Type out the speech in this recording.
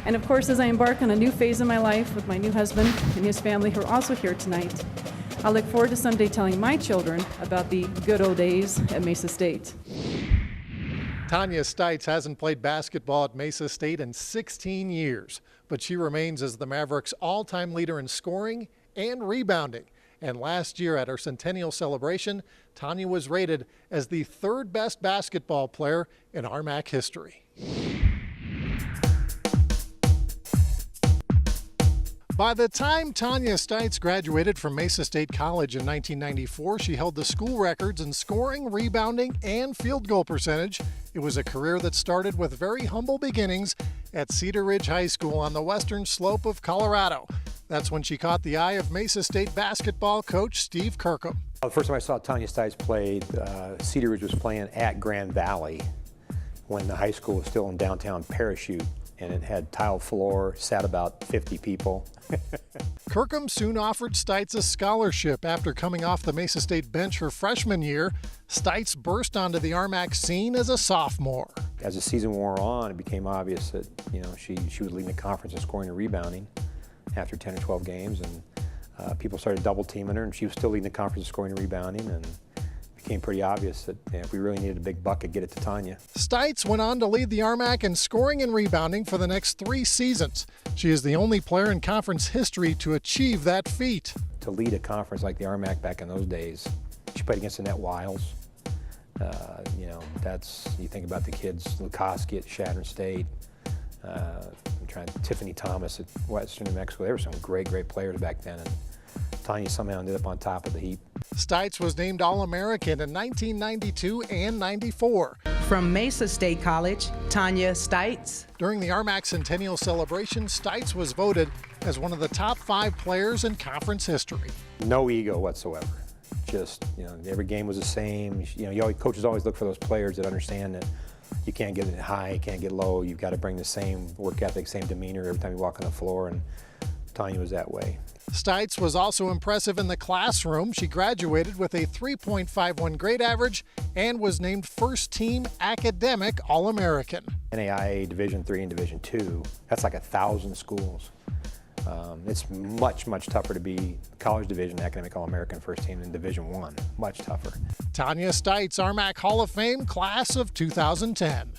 And of course, as I embark on a new phase in my life with my new husband and his family who are also here tonight, I look forward to someday telling my children about the good old days at Mesa State. Tonya Stites hasn't played basketball at Mesa State in 16 years, but she remains as the Mavericks' all-time leader in scoring and rebounding. And last year at her centennial celebration, Tonya was rated as the third best basketball player in RMAC history. By the time Tonya Stites graduated from Mesa State College in 1994, she held the school records in scoring, rebounding, and field goal percentage. It was a career that started with very humble beginnings at Cedar Ridge High School on the western slope of Colorado. That's when she caught the eye of Mesa State basketball coach Steve Kirkham. The first time I saw Tonya Stites play, Cedar Ridge was playing at Grand Valley when the high school was still in downtown Parachute, and it had tile floor, sat about 50 people. Kirkham soon offered Stites a scholarship after coming off the Mesa State bench her freshman year. Stites burst onto the RMAC scene as a sophomore. As the season wore on, it became obvious that she was leading the conference in scoring and rebounding after 10 or 12 games, and people started double teaming her, and she was still leading the conference in scoring and rebounding, and it became pretty obvious that if we really needed a big bucket, get it to Tonya. Stites went on to lead the RMAC in scoring and rebounding for the next 3 seasons. She is the only player in conference history to achieve that feat. To lead a conference like the RMAC back in those days, she played against the Net Wiles. You think about the kids, Lukoski at Chadron State, Tiffany Thomas at Western New Mexico. There were some great players back then, and Tonya somehow ended up on top of the heap. Stites was named All-American in 1992 and 94. From Mesa State College, Tonya Stites. During the RMAC Centennial Celebration, Stites was voted as one of the top 5 players in conference history. No ego whatsoever. Just, every game was the same. Coaches always look for those players that understand that you can't get it high, you can't get low. You've got to bring the same work ethic, same demeanor every time you walk on the floor, and Tonya was that way. Stites was also impressive in the classroom. She graduated with a 3.51 grade average and was named first-team academic All-American. NAIA Division III and Division II, that's like 1,000 schools. It's much tougher to be college division academic All-American first team than Division I, much tougher. Tonya Stites, RMAC Hall of Fame, class of 2010.